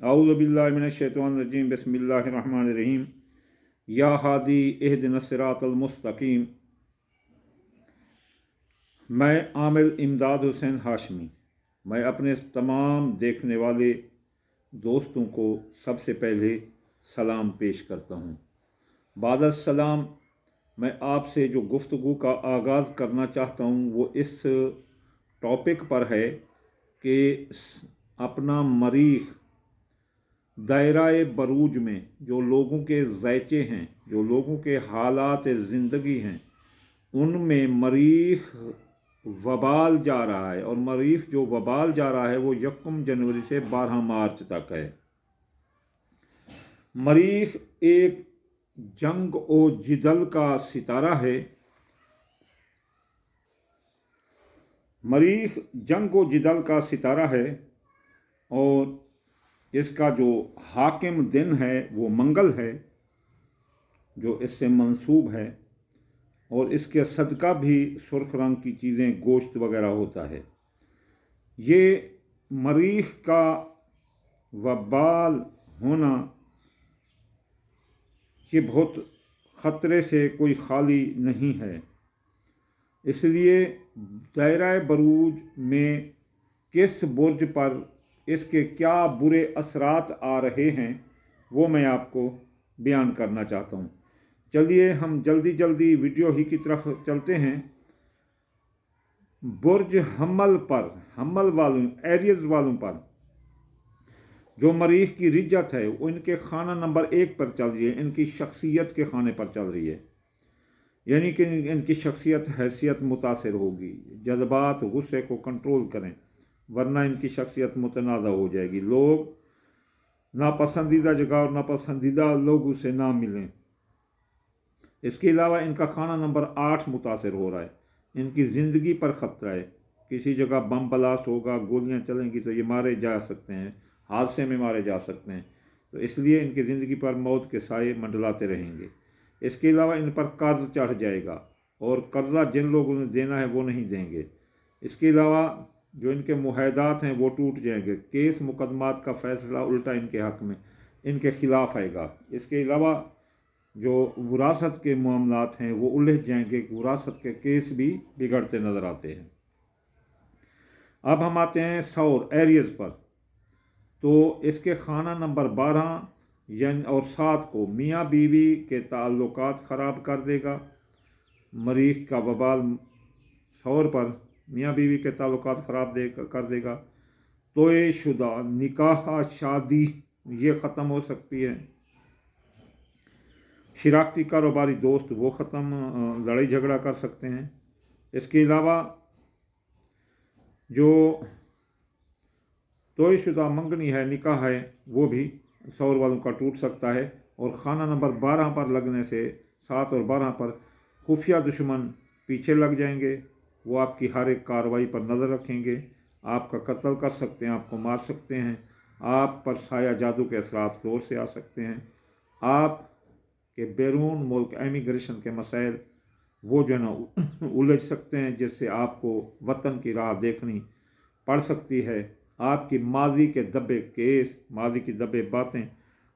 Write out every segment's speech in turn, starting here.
औज़ु बिल्लाहि मिनश शैतानिर रजीम बिस्मिल्लाहिर रहमानिर रहीम। या हादी इहदिनस सिरातल मुस्तकीम। मैं आमिल इमदाद हुसैन हाशमी, मैं अपने तमाम देखने वाले दोस्तों को सबसे पहले सलाम पेश करता हूँ। बाद सलाम, मैं आपसे जो गुफ्तगू का आगाज़ करना चाहता हूँ वो इस टॉपिक पर है कि अपना मरीख दायराए बरूज में जो लोगों के ज़ायचे हैं, जो लोगों के हालात ज़िंदगी हैं, उनमें मरीख वबाल जा रहा है। और मरीख जो वबाल जा रहा है वो 1 जनवरी से 12 मार्च तक है। मरीख एक जंग और जिदल का सितारा है। मरीख जंग और जिदल का सितारा है और इसका जो हाकिम दिन है वो मंगल है, जो इससे मंसूब है, और इसके सदका भी सुर्ख रंग की चीज़ें, गोश्त वगैरह होता है। ये मरीख का वबाल होना ये बहुत ख़तरे से कोई खाली नहीं है। इसलिए दायरा बरूज में किस बुर्ज पर इसके क्या बुरे असरात आ रहे हैं वो मैं आपको बयान करना चाहता हूँ। चलिए हम जल्दी जल्दी वीडियो ही की तरफ चलते हैं। बुर्ज हम्मल पर, हम्मल वालों, एरियस वालों पर जो मरीख की रिज्जत है वो इनके खाना नंबर 1 पर चल रही है, इनकी शख्सियत के खाने पर चल रही है। यानी कि इनकी शख्सियत, हैसियत मुतासर होगी। जज्बात, गुस्से को कंट्रोल करें वरना इनकी शख्सियत मुतनाज़ा हो जाएगी। लोग नापसंदीदा जगह और नापसंदीदा लोगों से ना मिलें। इसके अलावा इनका खाना नंबर 8 मुतासर हो रहा है। इनकी ज़िंदगी पर ख़तरा है। किसी जगह बम ब्लास्ट होगा, गोलियां चलेंगी तो ये मारे जा सकते हैं, हादसे में मारे जा सकते हैं। तो इसलिए इनकी ज़िंदगी पर मौत के साए मंडलाते रहेंगे। इसके अलावा इन पर कर्ज चढ़ जाएगा और कर्जा जिन लोगों ने देना है वो नहीं देंगे। इसके अलावा जो इनके मुआहदात हैं वो टूट जाएंगे। केस मुकदमात का फ़ैसला उल्टा इनके हक़ में, इनके ख़िलाफ़ आएगा। इसके अलावा जो विरासत के मामलात हैं वो उलझ जाएंगे। विरासत के केस भी बिगड़ते नज़र आते हैं। अब हम आते हैं सौर एरियस पर। तो इसके खाना नंबर 12 और 7 को मियाँ बीवी के ताल्लुकात ख़राब कर देगा। मरीख का वबाल सौर पर मियाँ बीवी के ताल्लुकात ख़राब कर देगा। तोए शुदा, निकाह, शादी ये ख़त्म हो सकती है। शिराकती कारोबारी दोस्त वो ख़त्म, लड़ाई झगड़ा कर सकते हैं। इसके अलावा जो तोय शुदा मंगनी है, निकाह है, वो भी सौर वालों का टूट सकता है। और खाना नंबर 12 पर लगने से 7 और 12 पर खुफिया दुश्मन पीछे लग जाएंगे। वो आपकी हर एक कार्रवाई पर नज़र रखेंगे, आपका कत्ल कर सकते हैं, आपको मार सकते हैं, आप पर साया जादू के असरात ज़ोर से आ सकते हैं। आप के बैरून मुल्क एमिग्रेशन के मसाइल वो जो है ना उलझ सकते हैं, जिससे आपको वतन की राह देखनी पड़ सकती है। आपकी माजी के दबे केस, माजी की दबे बातें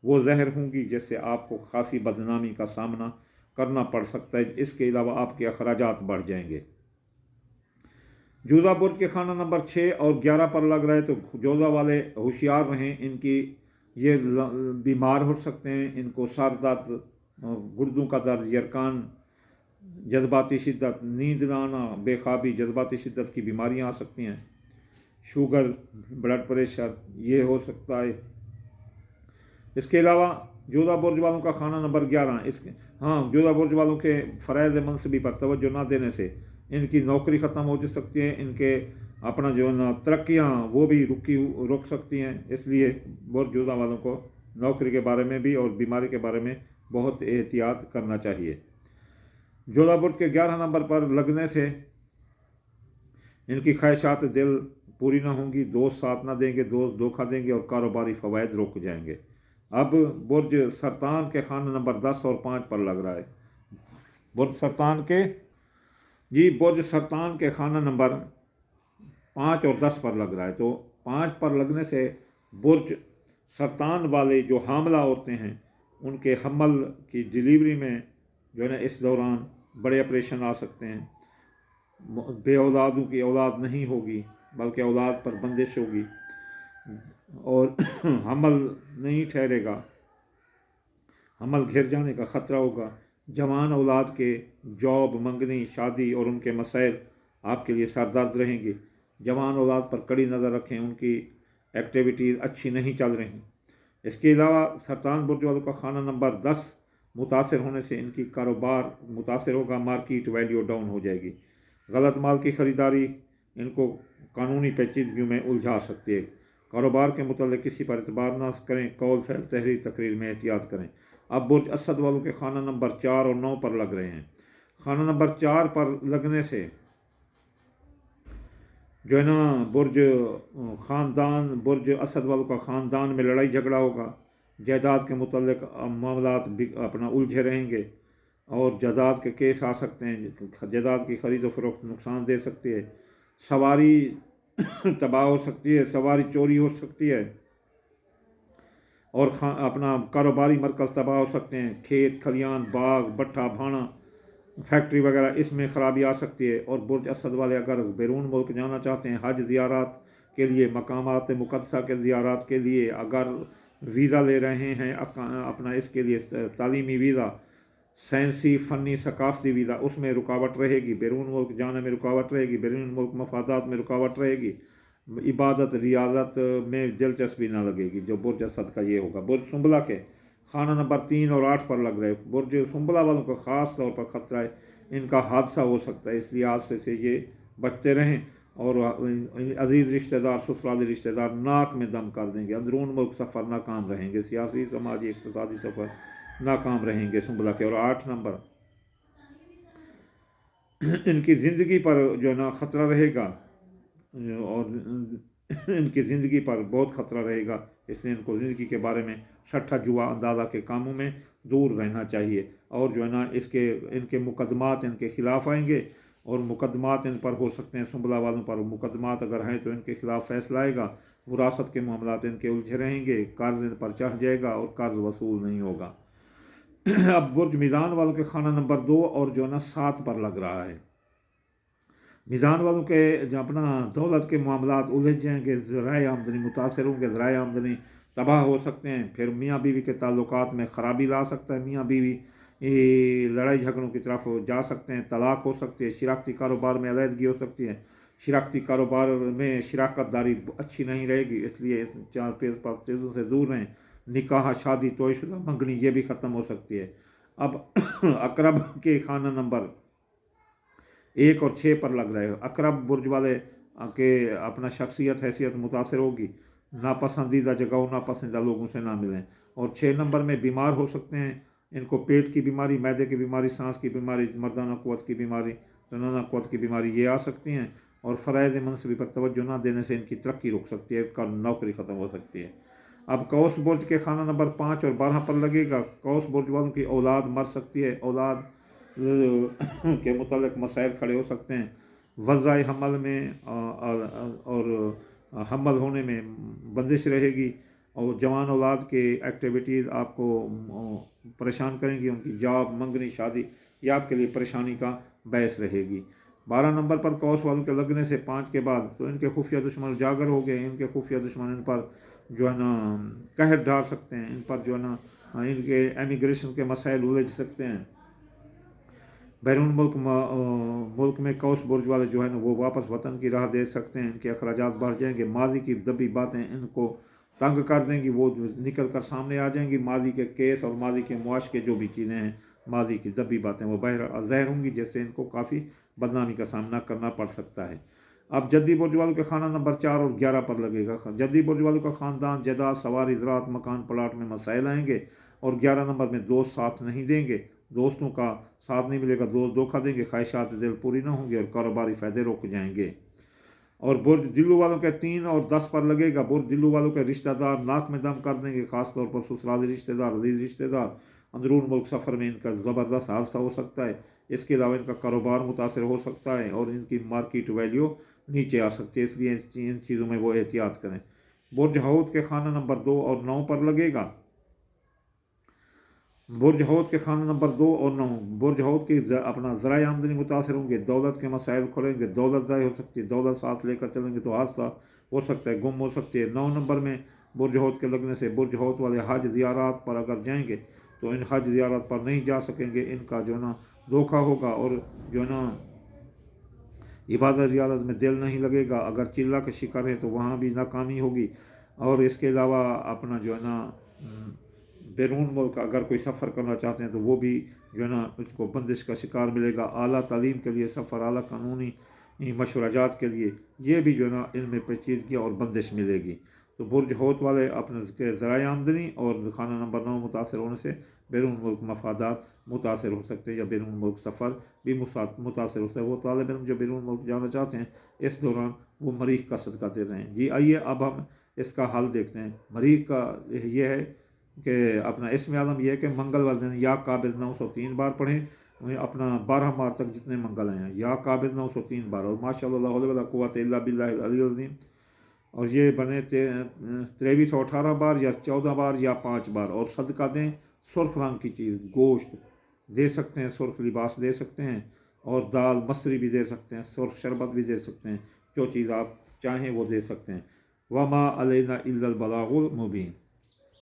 वो जहर होंगी, जिससे आपको खासी बदनामी का सामना करना पड़ सकता है। इसके अलावा आपके अखराजात बढ़ जाएंगे। जोधा बुर्ज के खाना नंबर 6 और 11 पर लग रहा है तो जोधा वाले होशियार रहें। इनकी ये बीमार हो सकते हैं। इनको सर दर्द, गुर्दों का दर्द, यरकान, जज्बाती शिद्दत, नींद ना आना, बेख्वाबी, जज्बाती शिद्दत की बीमारियां आ सकती हैं। शुगर, ब्लड प्रेशर ये हो सकता है। इसके अलावा जोधा बुर्ज वालों का खाना नंबर 11 इसके जोधा बुर्ज वालों के फ़राइज़ मनसबी पर तवज्जो ना देने से इनकी नौकरी ख़त्म हो सकती है। इनके अपना जो है ना तरक्कियाँ वो भी रुक सकती हैं। इसलिए बुर्ज जोधा वालों को नौकरी के बारे में भी और बीमारी के बारे में बहुत एहतियात करना चाहिए। जोधा बुर्ज के 11 नंबर पर लगने से इनकी ख्वाहिशात दिल पूरी ना होंगी, दोस्त साथ ना देंगे, दोस्त धोखा देंगे और कारोबारी फ़वाइद रुक जाएंगे। अब बुर्ज सरतान के खाना नंबर 10 और 5 पर लग रहा है। बुर्ज सरतान के खाना नंबर 5 और 10 पर लग रहा है। तो 5 पर लगने से बुर्ज سرطان والے جو حاملہ عورتیں ہیں ان کے حمل کی ڈلیوری میں جو ہے نا اس دوران بڑے آپریشن آ سکتے ہیں. بے اولادوں کی اولاد نہیں ہوگی بلکہ اولاد پر بندش ہوگی اور حمل نہیں ٹھہرے گا، حمل گھر جانے کا خطرہ ہوگا. جوان اولاد کے جاب، منگنی، شادی اور ان کے مسائل آپ کے لیے سردرد رہیں گے. جوان اولاد پر کڑی نظر رکھیں، ان کی ایکٹیویٹیز اچھی نہیں چل رہی. اس کے علاوہ سرطان برج والوں کا خانہ نمبر 10 متاثر ہونے سے ان کی کاروبار متاثر ہوگا، مارکیٹ ویلیو ڈاؤن ہو جائے گی. غلط مال کی خریداری ان کو قانونی پیچیدگیوں میں الجھا سکتی ہے. کاروبار کے متعلق کسی پر اعتبار نہ کریں، قول فعل تحریر تقریر میں احتیاط کریں. اب برج اسد والوں کے خانہ نمبر 4 اور 9 پر لگ رہے ہیں. خانہ نمبر 4 پر لگنے سے جو ہے نا برج اسد والوں کا خاندان میں لڑائی جھگڑا ہوگا. جائیداد کے متعلق معاملات اپنا الجھے رہیں گے اور جائیداد کے کیس آ سکتے ہیں. جائیداد کی خرید و فروخت نقصان دے سکتی ہے. سواری تباہ ہو سکتی ہے، سواری چوری ہو سکتی ہے اور اپنا کاروباری مرکز تباہ ہو سکتے ہیں. کھیت کھلیان، باغ بٹھا بھانا، فیکٹری وغیرہ اس میں خرابی آ سکتی ہے. اور برج اسد والے اگر بیرون ملک جانا چاہتے ہیں حج زیارات کے لیے، مقامات مقدسہ کے زیارات کے لیے، اگر ویزا لے رہے ہیں اپنا اس کے لیے تعلیمی ویزا، سائنسی فنی ثقافتی ویزا، اس میں رکاوٹ رہے گی. بیرون ملک جانے میں رکاوٹ رہے گی، بیرون ملک مفادات میں رکاوٹ رہے گی. عبادت ریاضت میں دلچسپی نہ لگے گی. جو برج اسد کا یہ ہوگا. برج سنبلا کے خانہ نمبر 3 اور 8 پر لگ رہے. برج سنبلا والوں کو خاص طور پر خطرہ ہے، ان کا حادثہ ہو سکتا ہے، اس لیے حادثے سے یہ بچتے رہیں. اور عزیز رشتہ دار، سسرالی رشتہ دار ناک میں دم کر دیں گے. اندرون ملک سفر ناکام رہیں گے، سیاسی سماجی اقتصادی سفر ناکام رہیں گے سنبلا کے. اور 8 نمبر ان کی زندگی پر جو ہے نا خطرہ رہے گا اور ان کی زندگی پر بہت خطرہ رہے گا، اس لیے ان کو زندگی کے بارے میں سٹھا جوا اندازہ کے کاموں میں دور رہنا چاہیے. اور جو ہے نا ان کے مقدمات ان کے خلاف آئیں گے اور مقدمات ان پر ہو سکتے ہیں. سنبلا والوں پر مقدمات اگر ہیں تو ان کے خلاف فیصلہ آئے گا. وراثت کے معاملات ان کے الجھے رہیں گے، قرض ان پر چڑھ جائے گا اور قرض وصول نہیں ہوگا. اب برج میزان والوں کے خانہ نمبر 2 اور جو ہے نا 7 پر لگ رہا ہے. میزان والوں کے جو اپنا دولت کے معاملات الجھ جائیں گے، ذرائع آمدنی متاثر ہوں گے، ذرائع آمدنی تباہ ہو سکتے ہیں. پھر میاں بیوی کے تعلقات میں خرابی لا سکتا ہے، میاں بیوی لڑائی جھگڑوں کی طرف جا سکتے ہیں، طلاق ہو سکتی ہے. شراکتی کاروبار میں علیحدگی ہو سکتی ہے. شراکتی کاروبار میں شراکت داری اچھی نہیں رہے گی، اس لیے 4 چیزوں سے دور رہیں. نکاح، شادی، طے شدہ منگنی یہ بھی ختم ہو سکتی ہے. اب عقرب کے خانہ نمبر 1 اور 6 پر لگ رہے ہو. عقرب برج والے کہ اپنا شخصیت حیثیت متاثر ہوگی، ناپسندیدہ جگہوں ناپسندیدہ لوگوں سے نہ ملیں. اور 6 نمبر میں بیمار ہو سکتے ہیں. ان کو پیٹ کی بیماری، معدے کی بیماری، سانس کی بیماری، مردانہ قوت کی بیماری، زنانہ قوت کی بیماری یہ آ سکتی ہیں. اور فرائض منصبی پر توجہ نہ دینے سے ان کی ترقی رک سکتی ہے، نوکری ختم ہو سکتی ہے. اب قوس برج کے خانہ نمبر 5 اور 12 پر لگے گا. قوس برج والوں کی اولاد مر سکتی ہے، اولاد کے متعلق مسائل کھڑے ہو سکتے ہیں. وضع حمل میں اور حمل ہونے میں بندش رہے گی. اور جوان اولاد کے ایکٹیویٹیز آپ کو پریشان کریں گی. ان کی جاب، منگنی، شادی یہ آپ کے لیے پریشانی کا باعث رہے گی. 12 نمبر پر قوس والوں کے لگنے سے 5 کے بعد تو ان کے خفیہ دشمن اجاگر ہو گئے. ان کے خفیہ دشمن ان پر جو ہے نا قہر ڈال سکتے ہیں، ان پر جو ہے نا ان کے امیگریشن کے مسائل الجھ سکتے ہیں. بیرون ملک میں قوس برج والے جو ہے نا وہ واپس وطن کی راہ دے سکتے ہیں. ان کے اخراجات بڑھ جائیں گے. ماضی کی دبی باتیں ان کو تنگ کر دیں گی، وہ نکل کر سامنے آ جائیں گی. ماضی کے کیس اور ماضی کے معاش کے جو بھی چیزیں ہیں، ماضی کی دبی باتیں وہ ظاہر ہوں گی، جس سے ان کو کافی بدنامی کا سامنا کرنا پڑ سکتا ہے. اب جدی برج والوں کے خانہ نمبر 4 اور 11 پر لگے گا. جدی برج والوں کا خاندان، جائیداد، سواری، زراعت، مکان پلاٹ میں مسائل آئیں گے. اور 11 نمبر میں دوست ساتھ نہیں دیں گے، دوستوں کا ساتھ نہیں ملے گا، دوست دھوکہ دیں گے، خواہشات دل پوری نہ ہوں گی اور کاروباری فائدے رک جائیں گے. اور برج دلو والوں کے 3 اور 10 پر لگے گا. برج دلو والوں کے رشتہ دار ناک میں دم کر دیں گے، خاص طور پر سسرالی رشتہ دار، عزیز رشتہ دار. اندرون ملک سفر میں ان کا زبردست حادثہ ہو سکتا ہے. اس کے علاوہ ان کا کاروبار متاثر ہو سکتا ہے اور ان کی مارکیٹ ویلیو نیچے آ سکتی ہے، اس لیے ان چیزوں میں وہ احتیاط کریں. बुर्ज हौद के खाना नंबर 2 और 9 पर लगेगा। बुर्ज हौद के खाना नंबर 2 और 9, बुर्ज हौद की अपना ज़राए आमदनी मुतासर होंगे, दौलत के मसाइल खुलेंगे, दौलत ज़ाय हो सकती है, दौलत साथ लेकर चलेंगे तो हादसा हो सकता है, गुम हो सकती है। 9 नंबर में बुर्ज हौद के लगने से बुर्ज हौद वाले हज ज़ियारात पर अगर जाएंगे तो इन हज ज़ियारात पर नहीं जा सकेंगे, इनका जो है ना धोखा होगा और जो है ना इबादत ज़ियारत में दिल नहीं लगेगा। अगर चिल्ला कशी करें तो वहाँ भी नाकामी होगी। और इसके अलावा अपना जो है ना बैरून मुल्क अगर कोई सफ़र करना चाहते हैं तो वो भी जो है ना उसको बंदिश का शिकार मिलेगा। आला तालीम के लिए सफ़र, आला कानूनी मशवराजात के लिए ये भी जो है ना इनमें पेचीदगी और बंदिश मिलेगी। तो बुर्ज हौद वाले अपने के ज़राए आमदनी और खाना नंबर 9 मुतासर होने से बैरून मुल्क मफादात मुतासर हो सकते हैं या बैरून मुल्क सफ़र भी मुतासर हो सकता है। वो तालिब इल्म जो बैरून मुल्क जाना चाहते हैं इस दौरान वो मरीख का सदका दे रहे हैं। जी आइए अब हम इसका हल देखते हैं। मरीख का ये है कि अपना इसमें आलम यह है कि मंगलवार दिन या काबिल 903 बार पढ़ें। अपना 12 मार्च तक जितने मंगल हैं या काबिल 903 बार और माशाअल्लाह ला हौला वला कुव्वता इल्ला बिल्लाहिल अलिय्युल अज़ीम। और ये बने 2318 बार या 14 बार या 5 बार। और सदका दें सुर्ख रंग की चीज़, गोश्त दे सकते हैं, सुर्ख लिबास दे सकते हैं और दाल मसरी भी दे सकते हैं, सुर्ख शरबत भी दे सकते हैं, जो चीज़ आप चाहें वो दे सकते हैं। वमा अलैना इल्लल बलागुल मुबीन।